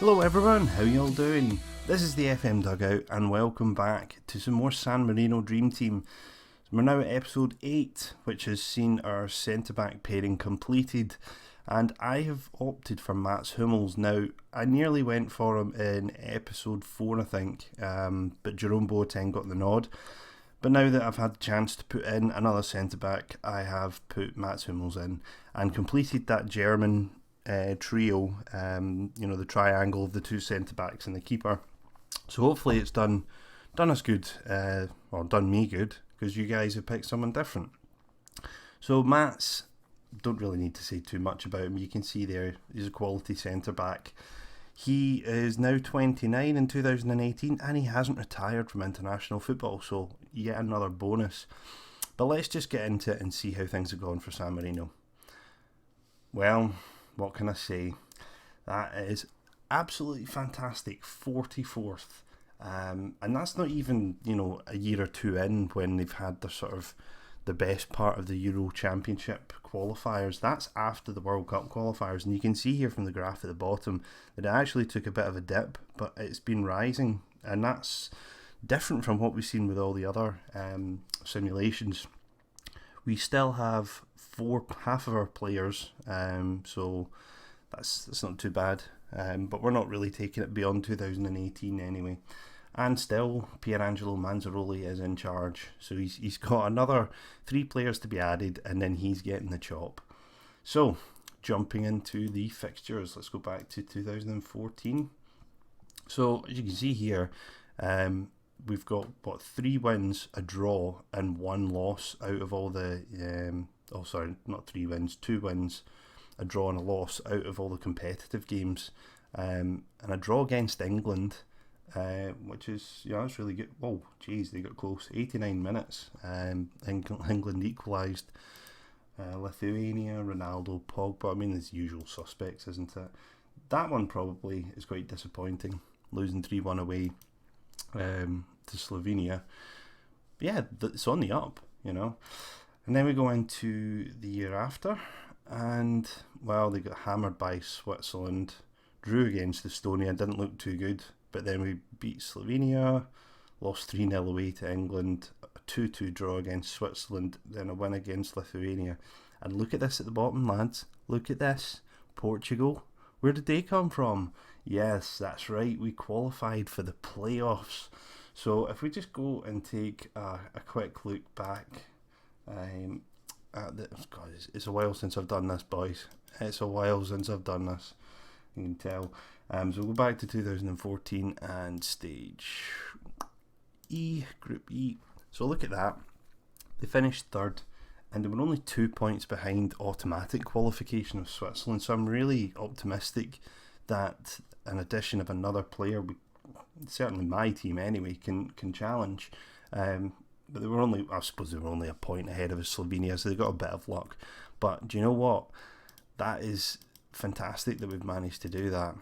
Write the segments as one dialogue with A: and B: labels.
A: Hello everyone, how you all doing? This is the FM Dugout and welcome back to some more San Marino Dream Team. We're now at episode 8, which has seen our centre-back pairing completed, and I have opted for Mats Hummels. Now, I nearly went for him in episode 4 I think, but Jerome Boateng got the nod. But now that I've had the chance to put in another centre-back, I have put Mats Hummels in and completed that German trio, the triangle of the two centre-backs and the keeper. So hopefully it's done us good, done me good, because you guys have picked someone different. So Mats, don't really need to say too much about him. You can see there, he's a quality centre-back. He is now 29 in 2018 and he hasn't retired from international football, so yet another bonus. But let's just get into it and see how things have gone for San Marino. Well, what can I say? That is absolutely fantastic, 44th. And that's not even, a year or two in when they've had their sort of the best part of the Euro Championship qualifiers. That's after the World Cup qualifiers. And you can see here from the graph at the bottom that it actually took a bit of a dip, but it's been rising. And that's different from what we've seen with all the other simulations. We still have half of our players, so that's not too bad. But we're not really taking it beyond 2018 anyway. And still, Pierangelo Manzaroli is in charge. So he's got another 3 players to be added, and then he's getting the chop. So, jumping into the fixtures, let's go back to 2014. So, as you can see here, we've got, 3 wins, a draw, and 1 loss out of all the... not 3 wins, 2 wins, a draw and a loss out of all the competitive games. And a draw against England... which is, that's really good. Oh, geez, they got close. 89 minutes. England equalised. Lithuania, Ronaldo, Pogba. I mean, there's usual suspects, isn't it? That one probably is quite disappointing. Losing 3-1 away to Slovenia. But yeah, it's on the up, And then we go into the year after. And, they got hammered by Switzerland. Drew against Estonia. Didn't look too good. But then we beat Slovenia, lost 3-0 away to England, a 2-2 draw against Switzerland, then a win against Lithuania. And look at this at the bottom, lads. Look at this. Portugal. Where did they come from? Yes, that's right. We qualified for the playoffs. So if we just go and take a quick look back at it's a while since I've done this, boys. It's a while since I've done this. You can tell. So we'll go back to 2014 and stage E, Group E. So look at that. They finished 3rd and they were only 2 points behind automatic qualification of Switzerland. So I'm really optimistic that an addition of another player, certainly my team anyway, can challenge. But they were only a point ahead of Slovenia, so they got a bit of luck. But do you know what? That is fantastic that we've managed to do that.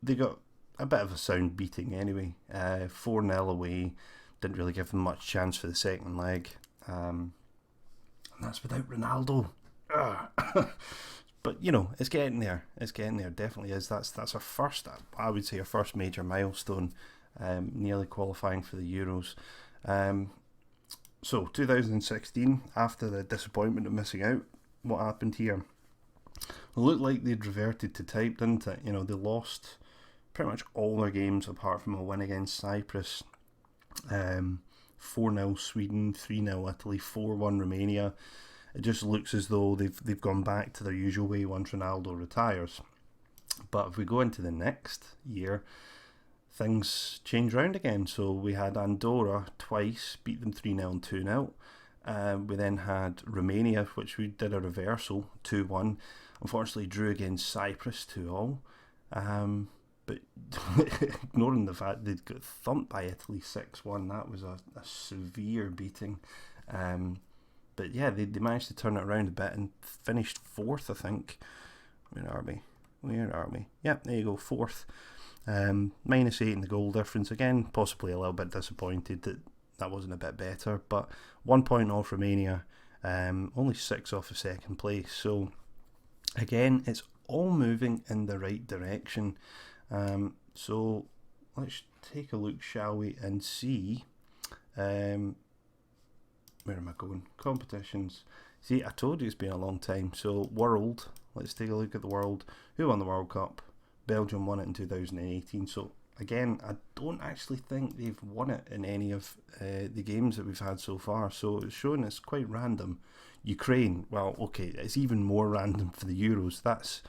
A: They got a bit of a sound beating anyway. 4-0 away, didn't really give them much chance for the second leg. And that's without Ronaldo. But it's getting there. It's getting there. Definitely is. That's our first. I would say our first major milestone. Nearly qualifying for the Euros. So 2016, after the disappointment of missing out, what happened here? It looked like they'd reverted to type, didn't it? They lost pretty much all their games apart from a win against Cyprus. 4-0 Sweden, 3-0 Italy, 4-1 Romania. It just looks as though they've gone back to their usual way once Ronaldo retires. But if we go into the next year, things change round again. So we had Andorra twice, beat them 3-0 and 2-0. We then had Romania, which we did a reversal, 2-1. Unfortunately, drew against Cyprus 2-all. But ignoring the fact they'd got thumped by Italy 6-1, that was a severe beating. But yeah, they managed to turn it around a bit and finished 4th, I think. Where are we? Yep, there you go, 4th. -8 in the goal difference. Again, possibly a little bit disappointed that wasn't a bit better. But 1 point off Romania, only 6 off of second place. So again, it's all moving in the right direction. So let's take a look, shall we, and see. Where am I going? Competitions. See, I told you it's been a long time. So World, let's take a look at the World. Who won the World Cup? Belgium won it in 2018. So again, I don't actually think they've won it in any of the games that we've had so far. So it's showing it's quite random. Ukraine, well, okay, it's even more random for the Euros. That's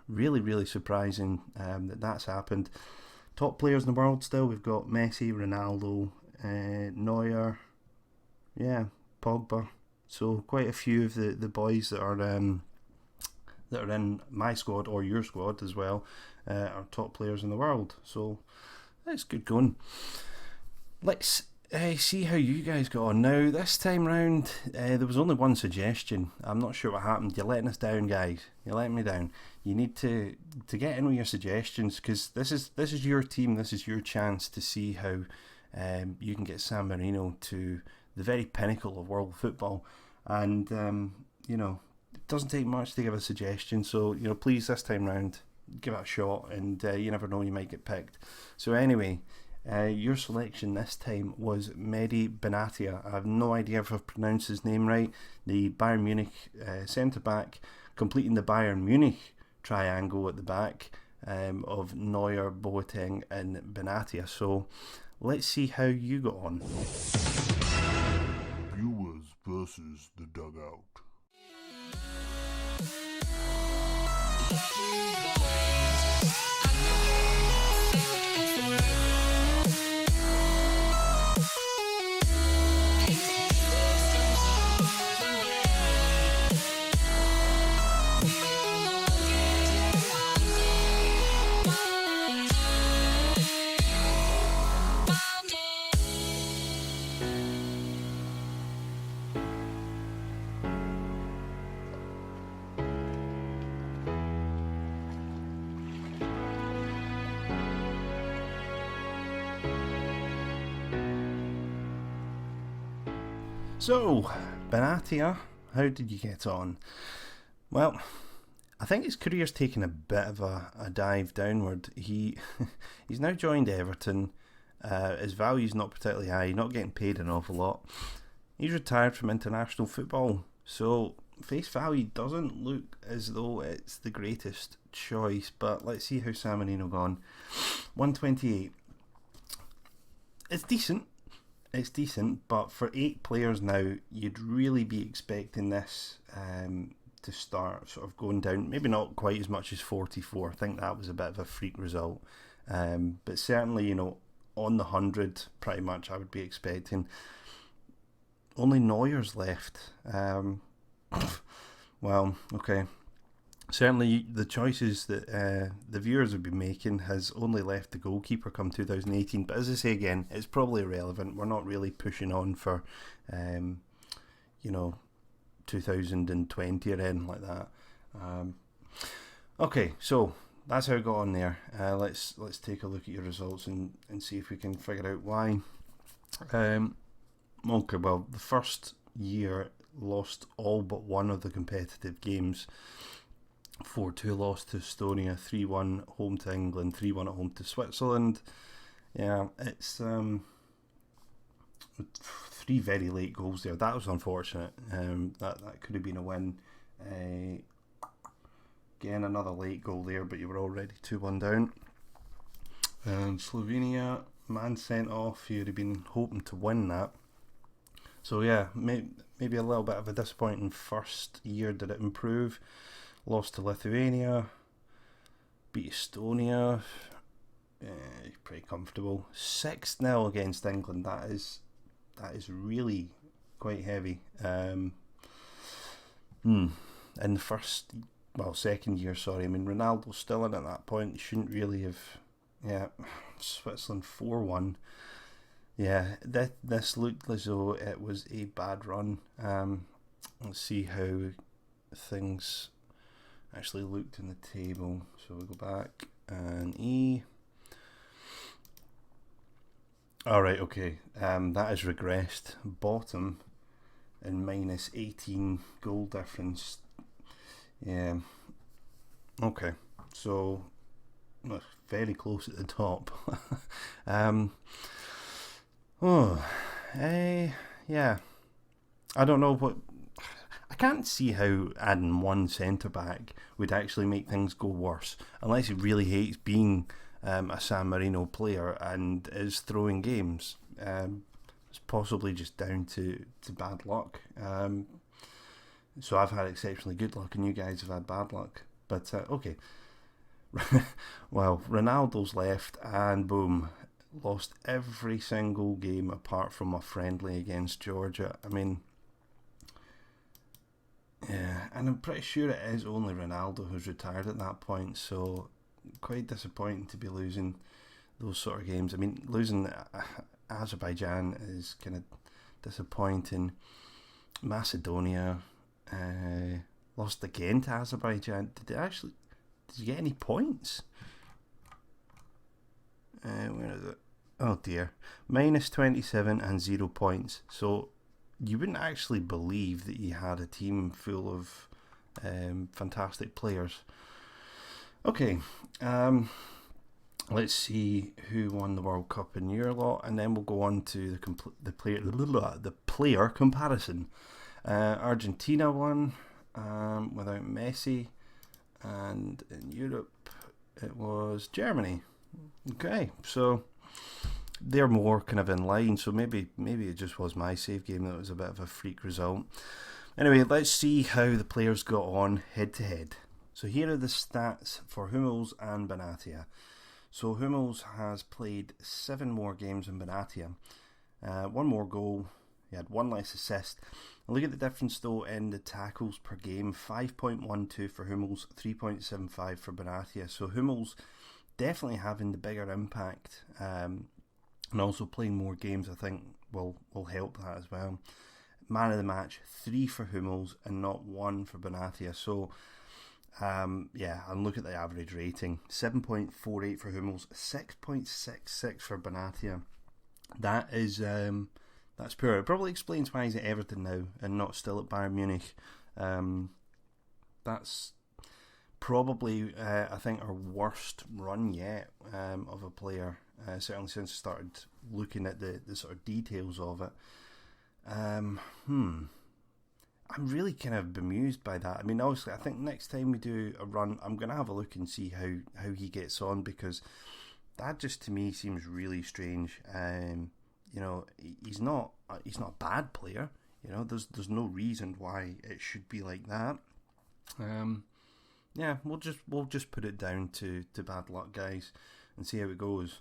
A: really, really surprising that that's happened. Top players in the world still, we've got Messi, Ronaldo, Neuer, Pogba. So quite a few of the boys that are in my squad or your squad as well are top players in the world. So that's good going. Let's see how you guys got on. Now, this time round, there was only one suggestion. I'm not sure what happened. You're letting us down, guys. You're letting me down. You need to get in with your suggestions, because this is your team. This is your chance to see how you can get San Marino to the very pinnacle of world football. And, it doesn't take much to give a suggestion. So, please, this time round, give it a shot. And you never know, you might get picked. So anyway, your selection this time was Mehdi Benatia. I have no idea if I've pronounced his name right. The Bayern Munich centre-back, completing the Bayern Munich triangle at the back of Neuer, Boateng and Benatia. So let's see how you got on.
B: Viewers versus the Dugout.
A: So, Benatia, how did you get on? Well, I think his career's taken a bit of a dive downward. He's now joined Everton. His value's not particularly high. He's not getting paid an awful lot. He's retired from international football. So, face value doesn't look as though it's the greatest choice. But let's see how San Marino gone. 128. It's decent. It's decent, but for 8 players now, you'd really be expecting this to start sort of going down. Maybe not quite as much as 44. I think that was a bit of a freak result. But certainly, on the 100, pretty much I would be expecting. Only Neuer's left. Well, okay. Certainly, the choices that the viewers have been making has only left the goalkeeper come 2018. But as I say again, it's probably irrelevant. We're not really pushing on for, 2020 or anything like that. Okay, so that's how it got on there. Let's take a look at your results and see if we can figure out why. Okay, well, the first year lost all but one of the competitive games. 4-2 loss to Estonia, 3-1 home to England, 3-1 at home to Switzerland. Yeah, it's 3 very late goals there. That was unfortunate. That could have been a win. Again, another late goal there, but you were already 2-1 down. Slovenia, man sent off. You'd have been hoping to win that. So yeah, maybe a little bit of a disappointing first year. Did it improve? Lost to Lithuania, beat Estonia, pretty comfortable. 6-0 against England. That is really quite heavy. In the second year, sorry. I mean, Ronaldo's still in at that point. He shouldn't really have. Yeah, Switzerland 4-1. Yeah, this looked as though it was a bad run. Let's see how things actually looked in the table. So we'll go back and E. Alright, okay. That has regressed. Bottom in minus 18 goal difference. Yeah. Okay, so well, very close at the top. oh, yeah. I don't know what. I can't see how adding one centre back would actually make things go worse, unless he really hates being a San Marino player and is throwing games. It's possibly just down to bad luck. So I've had exceptionally good luck, and you guys have had bad luck. But okay. Well, Ronaldo's left, and boom, lost every single game apart from a friendly against Georgia. I mean, yeah, and I'm pretty sure it is only Ronaldo who's retired at that point, so quite disappointing to be losing those sort of games. I mean, losing Azerbaijan is kind of disappointing. Macedonia lost again to Azerbaijan. Did you get any points? Where is it? Oh dear. Minus 27 and 0 points. So you wouldn't actually believe that you had a team full of fantastic players. Okay. Let's see who won the World Cup in your lot, and then we'll go on to the player comparison. Argentina won without Messi, and in Europe it was Germany. Okay, so they're more kind of in line. So maybe it just was my save game that was a bit of a freak result. Anyway, let's see how the players got on head to head. So here are the stats for Hummels and Benatia. So Hummels has played 7 more games than Benatia. 1 more goal. He had 1 less assist. And look at the difference though in the tackles per game. 5.12 for Hummels, 3.75 for Benatia. So Hummels definitely having the bigger impact, and also playing more games I think will help that as well. Man of the match, 3 for Hummels and not 1 for Benatia. So yeah, and look at the average rating, 7.48 for Hummels, 6.66 for Benatia. That is that's poor. It probably explains why he's at Everton now and not still at Bayern Munich. That's probably I think our worst run yet of a player, certainly since I started looking at the sort of details of it. I'm really kind of bemused by that. I mean, obviously, I think next time we do a run, I'm going to have a look and see how he gets on, because that just to me seems really strange. You know, he's not a bad player. You know, there's no reason why it should be like that. Yeah, we'll just put it down to bad luck, guys, and see how it goes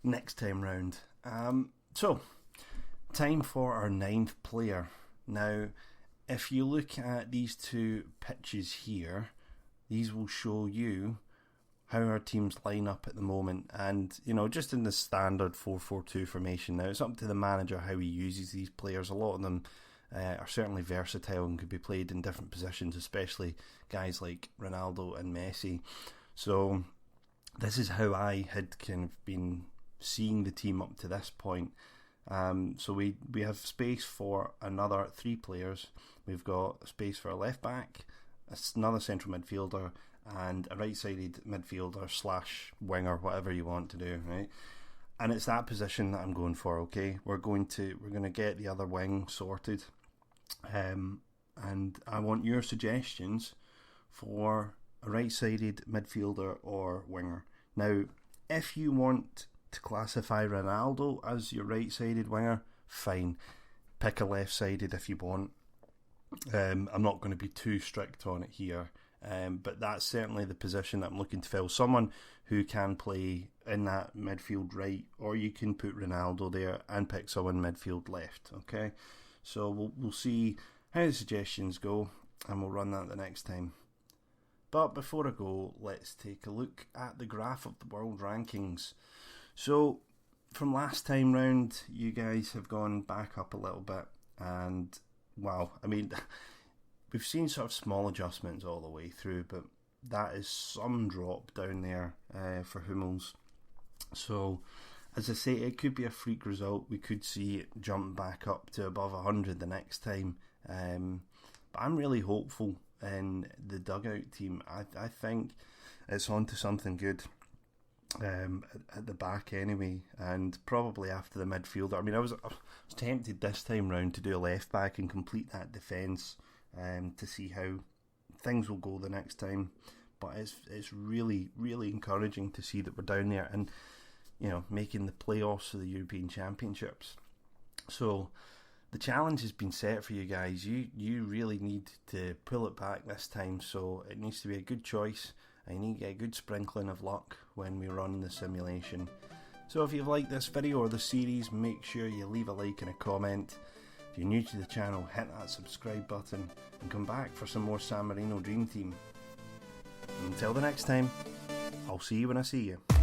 A: next time round. So, time for our 9th player. Now, if you look at these 2 pitches here, these will show you how our teams line up at the moment, and you know, just in the standard 4-4-2 formation. Now, it's up to the manager how he uses these players. A lot of them are certainly versatile and could be played in different positions, especially guys like Ronaldo and Messi. So this is how I had kind of been seeing the team up to this point. So we have space for another 3 players. We've got space for a left back, another central midfielder, and a right-sided midfielder / winger, whatever you want to do, right? And it's that position that I'm going for. Okay, we're going to get the other wing sorted, and I want your suggestions for a right-sided midfielder or winger. Now, if you want to classify Ronaldo as your right-sided winger, fine. Pick a left-sided if you want. I'm not going to be too strict on it here, but that's certainly the position that I'm looking to fill. Someone who can play in that midfield right, or you can put Ronaldo there and pick someone midfield left. Okay, so we'll see how the suggestions go, and we'll run that the next time. But before I go, let's take a look at the graph of the world rankings. So from last time round, you guys have gone back up a little bit, and wow, I mean, we've seen sort of small adjustments all the way through, but that is some drop down there for Hummels. So, as I say, it could be a freak result. We could see it jump back up to above 100 the next time. But I'm really hopeful in the Dugout team, I think it's on to something good. At the back anyway, and probably after the midfielder. I mean, I was tempted this time round to do a left back and complete that defence, to see how things will go the next time. But it's really, really encouraging to see that we're down there and, you know, making the playoffs of the European Championships. So the challenge has been set for you guys. You really need to pull it back this time. So it needs to be a good choice. I need to get a good sprinkling of luck when we run the simulation. So if you've liked this video or the series, make sure you leave a like and a comment. If you're new to the channel, hit that subscribe button and come back for some more San Marino Dream Team. Until the next time, I'll see you when I see you.